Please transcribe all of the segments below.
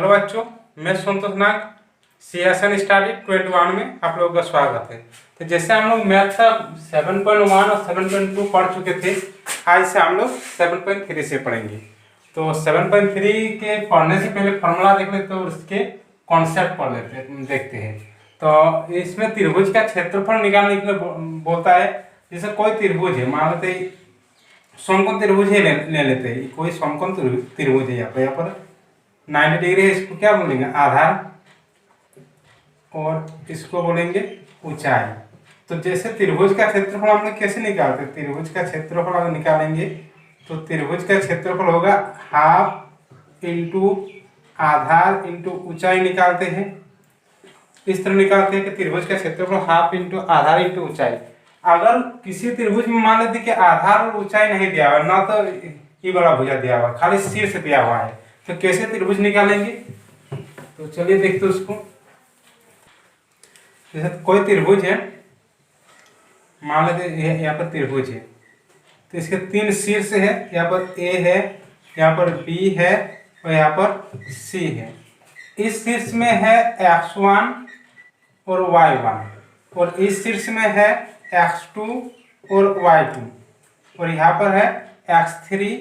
Hello बच्चों, मैं संतोष नाग CSN study 21 में आप लोगों का स्वागत है। तो जैसे हम लोग मैथ का 7.1 और 7.2 पढ़ चुके थे, आज से हम लोग 7.3 से पढ़ेंगे। तो 7.3 के पढ़ने से पहले फॉर्मूला देख लेते हैं और उसके कॉन्सेप्ट पढ़ देखते हैं। तो इसमें त्रिभुज का क्षेत्रफल निकालने के लिए बोलता है। जैसे कोई त्रिभुज है, मान लेते समकोण त्रिभुज ही ले लेते हैं। कोई समकोण त्रिभुज है, यहाँ पर 90 डिग्री है, इसको क्या बोलेंगे? आधार, और इसको बोलेंगे ऊंचाई। तो जैसे त्रिभुज का क्षेत्रफल हम लोग कैसे निकालते हैं? त्रिभुज का क्षेत्रफल अगर निकालेंगे तो त्रिभुज का क्षेत्रफल होगा हाफ इंटू आधार इंटू ऊंचाई निकालते हैं। इस तरह निकालते हैं कि त्रिभुज का क्षेत्रफल हाफ इंटू आधार इंटू ऊंचाई। अगर किसी त्रिभुज में मान लेते कि आधार और ऊंचाई नहीं दिया हुआ, ना तो ये बड़ा भुजा दिया हुआ, खाली शीर्ष दिया हुआ है, तो कैसे त्रिभुज निकालेंगे? तो चलिए देखते उसको। जैसे कोई त्रिभुज है, मान लेते यहाँ पर त्रिभुज है, तो इसके 3 शीर्ष है। यहाँ पर A है, यहाँ पर B है और यहाँ पर C है। इस शीर्ष में है x1 और y1, और इस शीर्ष में है x2 और y2, और यहाँ पर है x3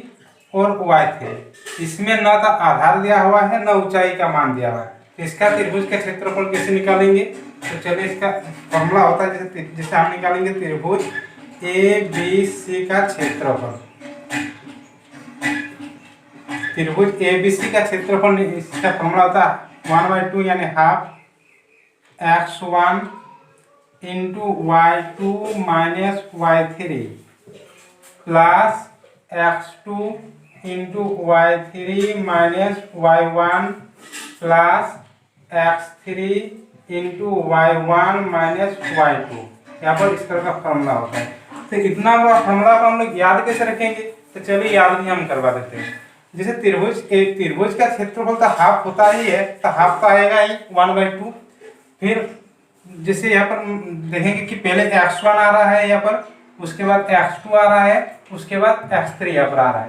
और y3। इसमें न तो आधार दिया हुआ है, न ऊंचाई का मान दिया हुआ है। तो इसका त्रिभुज का क्षेत्रफल कैसे निकालेंगे? तो चलिए, इसका फॉर्मूला होता है जैसे हम निकालेंगे त्रिभुज ABC का क्षेत्रफल। त्रिभुज ABC का क्षेत्रफल, इसका फॉर्मूला होता है 1/2 यानी half x1 into y2 minus y3 plus x2 into y3 minus y1 plus x3 into y1 minus y2। यहाँ पर इस तरह का फॉर्मूला होता है। तो इतना बड़ा फॉर्मूला को हम लोग याद कैसे रखेंगे? तो चलिए याद भी हम करवा देते हैं। जैसे त्रिभुज का क्षेत्रफल तो हाफ होता ही है, तो हाफ तो आएगा ही 1/2। फिर जैसे यहाँ पर देखेंगे कि पहले x1 आ रहा है यहाँ पर, उसके बाद x2 आ रहा है, उसके बाद x3 यहाँ पर आ रहा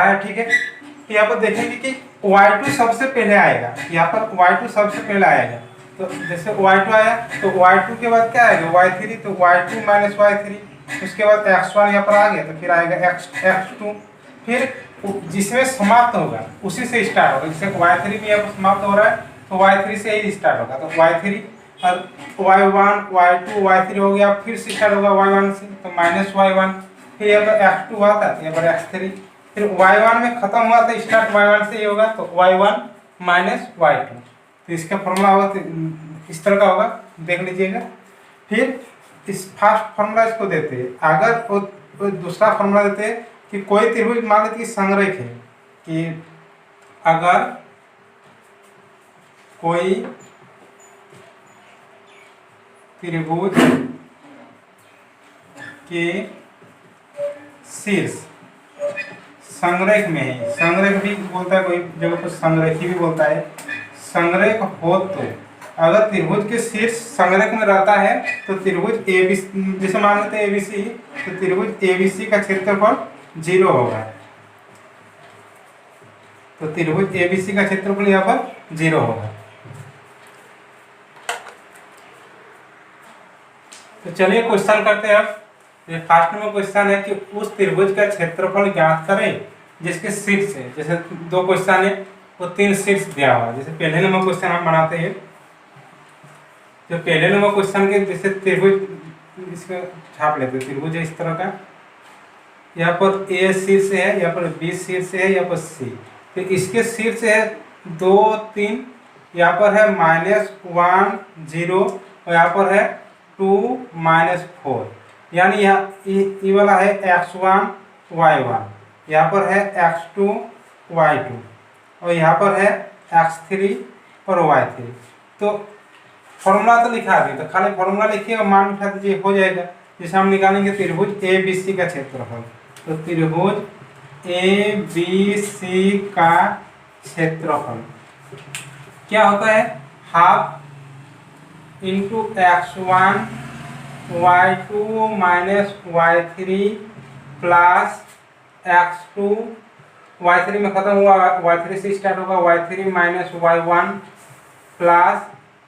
है, ठीक है। तो यहाँ पर देखेंगे कि y2 सबसे पहले आएगा, यहाँ पर y2 सबसे पहले आएगा। तो जैसे y2 आया तो y2 के बाद क्या आएगा? y3, तो y2 माइनस y3। उसके बाद x1 यहाँ पर आ गया, तो फिर आएगा x2। फिर जिसमें समाप्त होगा उसी से स्टार्ट होगा। जैसे y3 भी यहाँ पर समाप्त हो रहा है, तो y3 से ही स्टार्ट होगा। तो y3 और y1 y2 y3 हो गया, फिर से स्टार्ट होगा y1 से, तो माइनस y1। फिर यहाँ पर x2 आता है, यहाँ पर x3। फिर y1 में खत्म हुआ तो स्टार्ट y1 से ही होगा, तो y1 माइनस y2। तो इसका फॉर्मूला होगा तो इस तरह का होगा, देख लीजिएगा। फिर इस फर्स्ट फॉर्मूला इसको देते हैं। अगर वो दूसरा फॉर्मूला देते हैं कि कोई त्रिभुज मान लेते कि संरेख है, कि अगर कोई त्रिभुज के शीर्ष संरेख में है, संरेख भी बोलता है, कोई जगह पर संरेखी भी बोलता है, संरेख हो, तो अगर त्रिभुज के शीर्ष संरेख में रहता है तो त्रिभुज ABC, जैसे मान लेते हैं ABC, तो त्रिभुज ABC का क्षेत्रफल 0 होगा। तो त्रिभुज ABC का क्षेत्रफल यहाँ पर 0 होगा। तो चलिए क्वेश्चन करते हैं। अब फर्स्ट में क्वेश्चन है कि उस त्रिभुज का क्षेत्रफल ज्ञात करें जिसके शीर्ष है। जैसे 2 क्वेश्चन है, वो 3 शीर्ष दिया हुआ है। जैसे पहले नंबर क्वेश्चन हम बनाते हैं। जो पहले नंबर क्वेश्चन के जैसे त्रिभुज, इसका छाप लेते हैं। त्रिभुज है इस तरह का, यहाँ पर A शीर्ष है, यहाँ पर B शीर्ष है, यहाँ पर C। तो इसके शीर्ष है 2 3, यहाँ पर है -1 0 और यहाँ पर है 2 -4। यानी ये वाला है x1 y1, यहाँ पर है x2 y2 और यहाँ पर है x3 और y3। तो फॉर्मूला तो लिखा दिए, तो खाली फॉर्मूला लिखिए और मान बिठा दीजिए, हो जाएगा। जैसे हम निकालेंगे त्रिभुज ABC का क्षेत्रफल। तो त्रिभुज ABC का क्षेत्रफल क्या होता है? Half into x1 y2 minus y3 plus x2 y3 में खत्म हुआ, y3 से स्टार्ट होगा, y3 minus y1 plus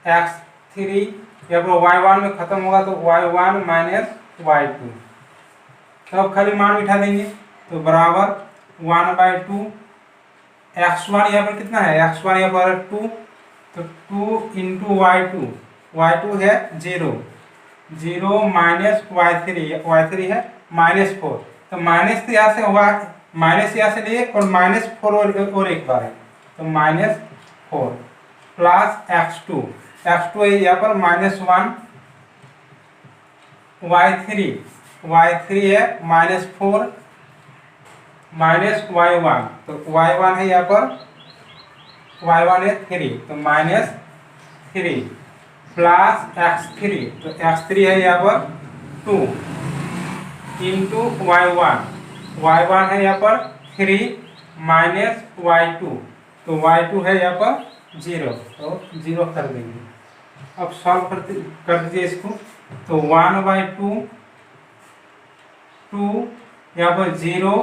x3, या फिर y1 में खत्म होगा तो y1 माइनस y2। तो अब खाली मान बिठा देंगे तो बराबर 1/2 x1 यहाँ पर कितना है, x1 यहाँ पर 2, तो 2 इंटू y2 है 0, 0 माइनस y3 है -4, तो माइनस तो यहाँ से होगा, माइनस यहाँ से लिए और -4 और एक बार है, तो -4 प्लस x2 है यहाँ पर -1, y3 है -4 माइनस y1, तो y1 है यहाँ पर, y1 है 3, तो -3 प्लस x3, तो x3 है यहाँ पर 2 इंटू y1 है यहाँ पर 3 माइनस y2, तो y2 है यहाँ पर 0, तो 0 कर देंगे। अब सॉल्व कर दीजिए इसको, तो 1/2 2 यहाँ पर 0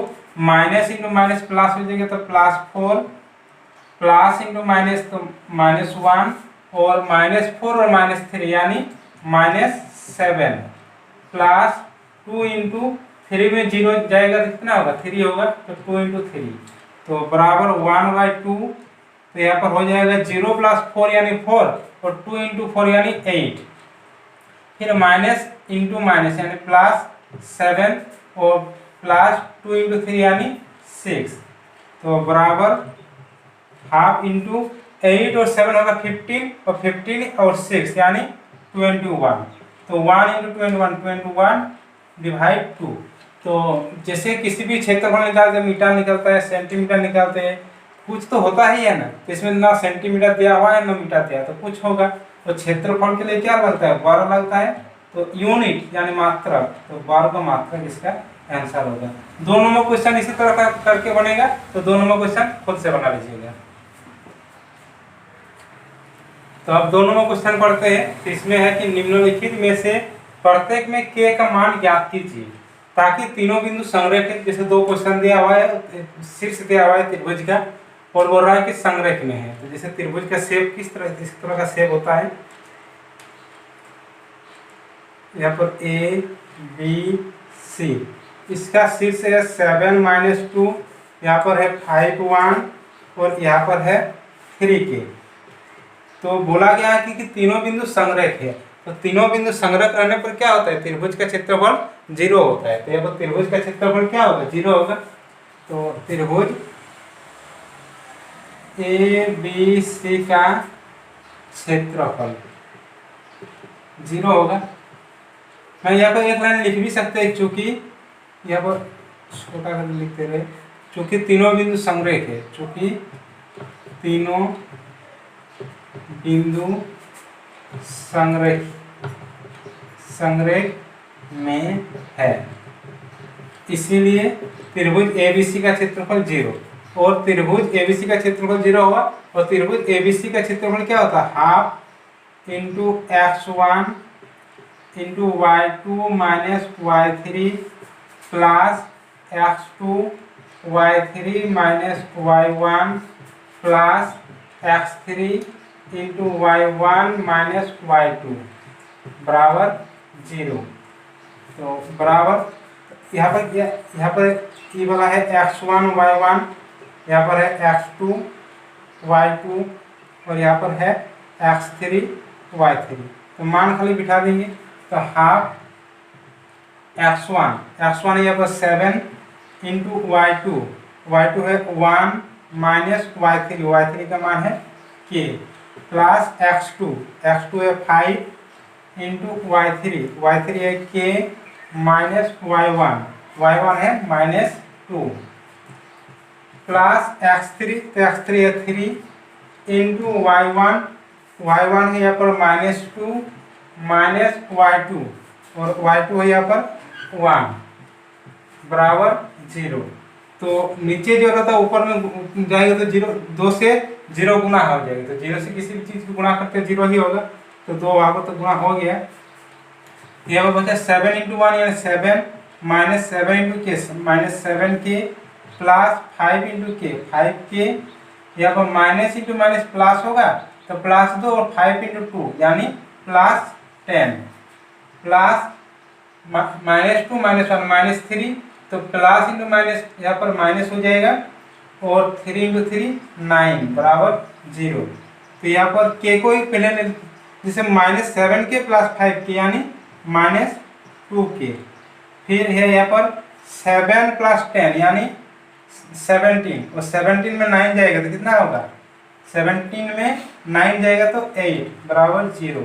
माइनस इंटू माइनस प्लस हो जाएगा, तो +4 प्लस इंटू माइनस तो -1 और -4 और -3 यानी -7 प्लस 2 इंटू 3 में 0 जाएगा तो कितना होगा, 3 होगा, तो 2 इंटू 3, तो बराबर 1/2, तो यहाँ पर हो जाएगा 0 + 4 यानी 4 और 2 इंटू 4 यानी 8, फिर माइनस इंटू माइनस यानी +7 और प्लस 2 इंटू 3 यानी 6, तो बराबर हाफ इंटू 8 और 7 होगा 15 और 15 और 6 यानी 21, तो 1 इंटू 21 डिवाइड 2। तो जैसे किसी भी क्षेत्रफल निकालते मीटर निकलता है, सेंटीमीटर निकालते हैं, कुछ तो होता ही है ना, तो इसमें ना सेंटीमीटर दिया हुआ है ना मीटर दिया, तो कुछ होगा, तो क्षेत्रफल के लिए क्या लगता है, वर्ग लगता है, तो यूनिट यानी मात्रा, तो वर्ग मात्रक इसका आंसर होगा। 2 नंबर क्वेश्चन इसी तरह का करके बनेगा, तो 2 नंबर क्वेश्चन खुद से बना लीजिएगा। तो अब 2 नंबर क्वेश्चन पढ़ते हैं, तो इसमें है कि निम्नलिखित में से प्रत्येक में k का मान ज्ञात कीजिए ताकि तीनों बिंदु संरेखित, जैसे 2 क्वेश्चन दिया हुआ है, शीर्ष दिया हुआ है त्रिभुज का और बोल रहा है कि संरेख में है, तो जैसे त्रिभुज का शेप किस तरह का शेप होता है, यहाँ पर A B C, इसका शीर्ष है 7 - 2, यहाँ पर है 5 1 और यहाँ पर है 3k। तो बोला गया है कि तीनों बिंदु संरेख है, तो तीनों बिंदु संरेख रहने पर क्या होता है, त्रिभुज का क्षेत्रफल 0 होता है, तो यहाँ पर त्रिभुज का क्षेत्रफल क्या होगा, 0 होगा, तो त्रिभुज ABC का क्षेत्रफल 0 होगा। मैं यहाँ पर एक लाइन लिख भी सकते हैं, चूंकि यहाँ पर छोटा कर लिखते रहे, चूंकि तीनों बिंदु संरेख है, चूंकि तीनों बिंदु संरेख में है, इसीलिए त्रिभुज ABC का क्षेत्रफल 0, और त्रिभुज ABC का क्षेत्रफल 0 होगा, और त्रिभुज ABC का क्षेत्रफल क्या होता है, half into x1 into y2 minus y3 plus x2 y3 minus y1 plus x3 into y1 minus y2 बराबर 0। तो बराबर यहाँ पर ये वाला है x1 y1, यहाँ पर है x2 y2 और यहाँ पर है x3 y3, तो मान खाली बिठा देंगे, तो हाफ x1 यहाँ पर 7 इंटू y2 है 1 माइनस y3 का मान है k प्लस x2 है 5 इंटू y3 है k माइनस y1 है -2 प्लस x3, तो x3 है 3 इंटू y1 है यहाँ पर -2 माइनस y2 और y2 है यहाँ पर 1 बराबर 0। तो नीचे जो रहता है ऊपर में जाएगा तो 2 से 0 गुना हो जाएगा, तो 0 से किसी भी चीज़ को गुना करते 0 ही होगा, तो 2 वहाँ पर तो गुना हो गया। यहाँ पर बचा 7 इंटू 1 यानी 7 माइनस 7 इंटू के -7 के प्लस 5 इंटू के 5k, यहाँ पर माइनस इंटू माइनस प्लस होगा तो +2 और 5 इंटू 2 यानी +10 प्लस -2 -1 -3 तो प्लस इंटू माइनस यहाँ पर माइनस हो जाएगा और 3 इंटू 3 9 बराबर 0। तो यहाँ पर के को एक पहले जैसे -7k + 5k यानी -2k, फिर है यहाँ पर 7 + 10 यानी 17 और 17 में 9 जाएगा तो कितना होगा, 17 में 9 जाएगा तो 8 बराबर 0।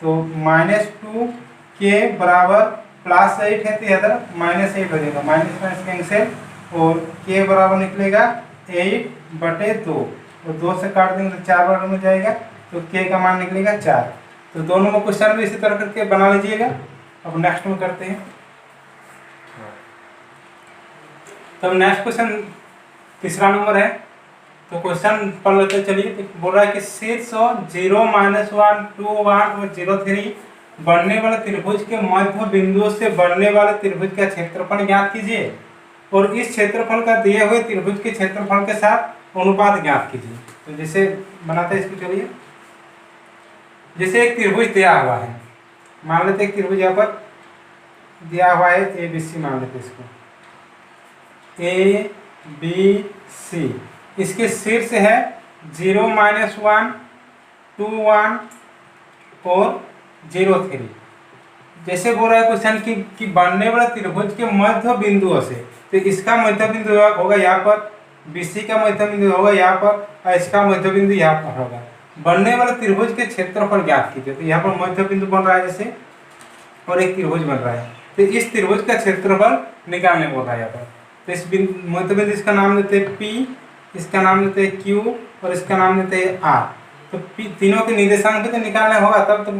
तो -2k बराबर +8 है तो इधर -8 हो जाएगा, माइनस माइनस कैंसिल और k बराबर निकलेगा 8/2 और 2 से काट देंगे तो 4 बार में जाएगा तो k का मान निकलेगा 4। तो दोनों में क्वेश्चन भी इसी तरह करके बना लीजिएगा। अब नेक्स्ट में करते हैं। तो नेक्स्ट क्वेश्चन तीसरा नंबर है। तो क्वेश्चन पढ़ लेते चलिए। तो बोल रहा है कि शीर्ष 0 -1 2 1 और 0 3 बढ़ने वाले त्रिभुज के मध्य बिंदुओं से बढ़ने वाले त्रिभुज का क्षेत्रफल ज्ञात कीजिए और इस क्षेत्रफल का दिए हुए त्रिभुज के क्षेत्रफल के साथ अनुपात ज्ञात कीजिए। तो जैसे बनाते हैं इसको चलिए। जैसे एक त्रिभुज दिया हुआ है, मान लेते एक त्रिभुज यहाँ पर दिया हुआ है ABC, मान लेते इसको ABC। इसके शीर्ष है 0 -1 2 1 और 0 3। जैसे बोल रहा है क्वेश्चन कि बनने वाला त्रिभुज के मध्य बिंदुओं से, तो इसका मध्य बिंदु होगा यहाँ पर, BC का मध्य बिंदु होगा यहाँ पर और इसका मध्य बिंदु यहाँ पर होगा। बनने वाले त्रिभुज के क्षेत्रफल ज्ञात कीजिए। तो यहाँ पर मध्य बिंदु बन रहा है जैसे और एक त्रिभुज बन रहा है, तो इस त्रिभुज का क्षेत्रफल निकालने बोल रहा है यहाँ पर। तो इस मध्य बिंदु इसका नाम देते हैं P, इसका नाम देते हैं Q और इसका नाम देते हैं R। तो तीनों के निर्देशांक भी तो निकालना होगा तब तो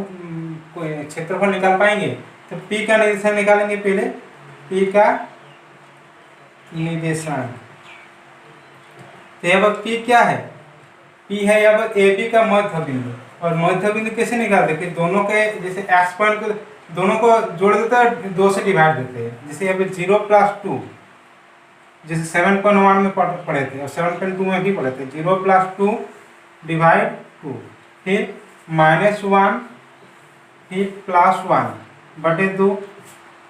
कोई क्षेत्रफल निकाल पाएंगे। तो P का निर्देशांक निकालेंगे पहले। P का निर्देशांक, तो यहाँ पर P क्या है, P है यहाँ पर AB का मध्य बिंदु। और मध्य बिंदु कैसे निकालते हैं कि दोनों के जैसे एक्स पॉइंट को दोनों को जोड़ देते हैं, 2 से डिवाइड देते हैं। जैसे यहाँ पे 0 + 2 जैसे 7.1 में पढ़े थे और 7.2 में भी पढ़े थे, 0 + 2 / 2, फिर -1 फिर +1/2।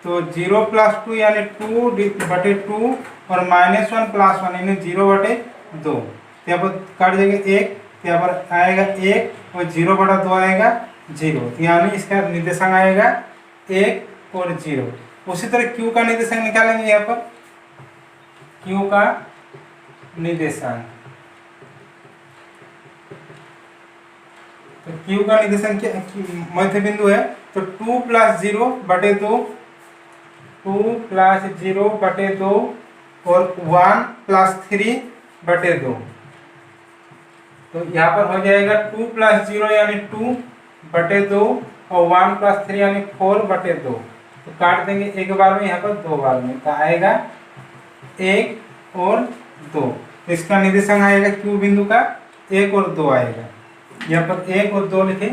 तो 0 + 2 यानी 2/2 और -1 + 1 यानी 0/2। यहाँ पर काट जाएगा 1, तो यहाँ पर आएगा 1 और 0/2 आएगा 0। तो यानी इसका निर्देशांक आएगा 1 और 0। उसी तरह Q का निर्देशांक निकालेंगे। यहाँ पर Q का निर्देशांक, तो Q का निर्देशांक क्या मध्य बिंदु है, तो 2 + 0/2 2 + 0/2 और 1 + 3/2। तो यहाँ पर हो जाएगा 2 + 0 यानी 2/2 और 1 + 3 यानी 4/2। तो काट देंगे एक बार में, यहाँ पर 2 बार में, तो आएगा 1 और 2। तो इसका निर्देशांक आएगा Q बिंदु का 1 और 2 आएगा। यहाँ पर 1 और 2 लिखे।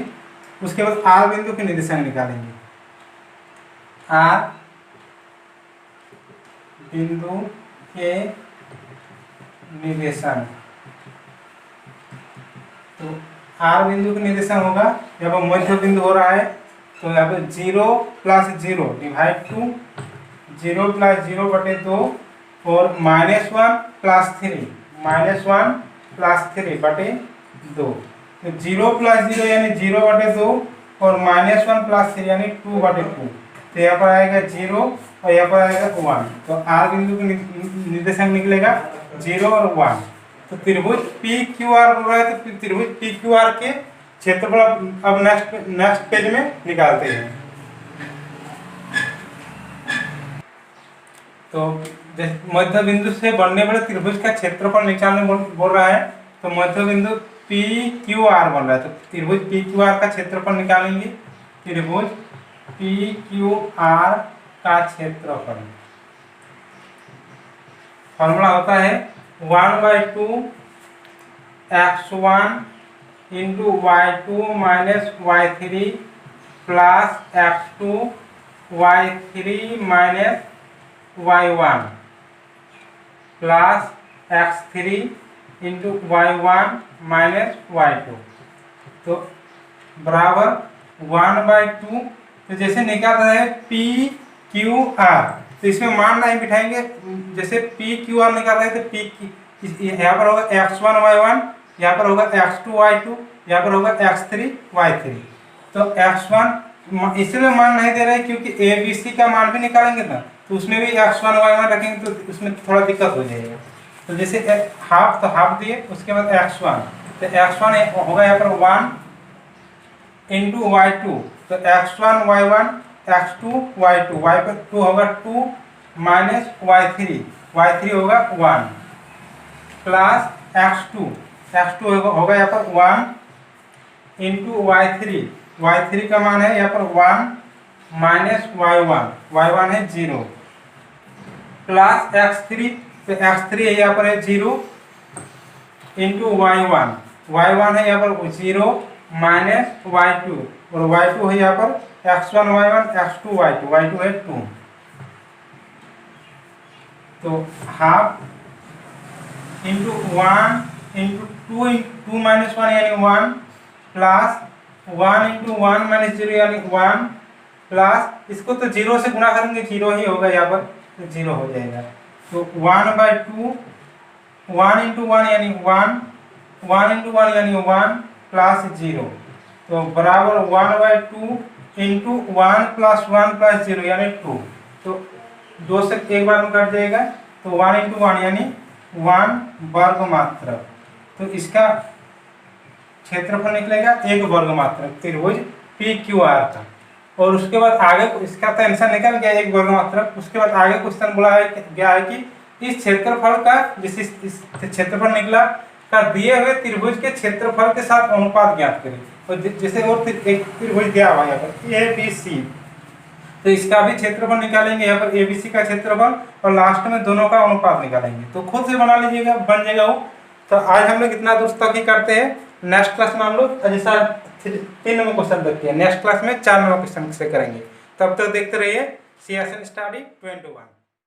उसके बाद R बिंदु के निर्देशांक निकालेंगे। R बिंदु के निर्देशांक, तो R बिंदु का निर्देशांक होगा, यहाँ पर मध्य बिंदु हो रहा है तो यहाँ पर 0 + 0 / 2 0 + 0/2 और -1 + 3 -1 + 3/2। तो 0 + 0 यानी 0/2 और -1 + 3 यानी 2/2। तो यहाँ पर आएगा 0 और यहाँ पर आएगा 1। तो R बिंदु का निर्देशांक निकलेगा 0 और 1। तो त्रिभुज PQR बोल रहा है, तो त्रिभुज PQR के क्षेत्रफल अब नेक्स्ट पेज में निकालते हैं। तो मध्य बिंदु से बनने वाले त्रिभुज का क्षेत्रफल निकालने बोल रहा है। तो मध्य बिंदु PQR बन रहा है, तो त्रिभुज PQR का क्षेत्रफल निकालेंगे। त्रिभुज PQR का क्षेत्रफल फॉर्मूला होता है 1/2 x1 × y2 - y3 + x2 y3 - y1 plus x3 into y1 minus y2 तो बराबर 1/2। तो जैसे निकाल रहे हैं पी क्यू आर, तो इसमें मान नहीं बिठाएंगे। जैसे पी क्यू आर निकाल रहे थे, पी यहाँ पर होगा x1 y1, यहाँ पर होगा x2 y2, यहाँ पर होगा x3 y3। तो x1 इसलिए मान नहीं दे रहे क्योंकि ए बी सी का मान भी निकालेंगे ना, तो उसमें भी x1 y1 रखेंगे तो उसमें थोड़ा दिक्कत हो जाएगा। तो जैसे हाफ तो हाफ दिए, उसके बाद x1, तो x1 होगा यहाँ पर 1 इंटू y2, तो x1 y1 x2 y2, y पर 2 होगा 2 माइनस y3 होगा 1 प्लस x2 होगा यहाँ पर 1 इंटू y3 का मान है यहाँ पर 1 माइनस y1 है 0 प्लस x3, तो x3 है यहाँ पर है 0 इंटू y1 है यहाँ पर 0 माइनस y2, और y2 है यहाँ पर x1 y1 x2 y2 है 2। तो हाफ इंटू 1 इंटू 2 माइनस 1 यानी 1 प्लस 1 इंटू 1 माइनस 0 यानी 1 प्लस इसको तो 0 से गुणा करेंगे 0 ही होगा यहाँ पर, तो 0 हो जाएगा। तो 1/2 1 इंटू 1 यानी 1 इंटू 1 यानी 1 प्लस 0, तो बराबर 1/2 इंटू 1 प्लस 1 प्लस 0 यानी 2। तो 2 से एक बार में कट जाएगा, तो 1 इंटू 1 यानी 1 वर्ग मात्रक। तो इसका क्षेत्रफल निकलेगा 1 वर्ग मात्रक त्रिभुज पी क्यू आर का। और उसके बाद आगे इसका तो आंसर निकल गया 1 वर्ग मात्रक। उसके बाद आगे क्वेश्चन बोला गया है कि इस क्षेत्रफल का, जिस इस क्षेत्रफल निकला का दिए हुए त्रिभुज के क्षेत्रफल के साथ अनुपात ज्ञात करें। और जैसे और एक त्रिभुज दिया हुआ है यहाँ पर ए बी सी, तो इसका भी क्षेत्रफल निकालेंगे यहाँ पर ए बी सी का क्षेत्रफल, और लास्ट में दोनों का अनुपात निकालेंगे। तो खुद से बना लीजिएगा, बन जाएगा वो। तो आज हम लोग इतना दूर तक ही करते हैं। नेक्स्ट क्लास में हम लोग जैसा 3 नंबर क्वेश्चन देखते हैं, नेक्स्ट क्लास में 4 नंबर क्वेश्चन से करेंगे। तब तक देखते रहिए CSN स्टडी 21।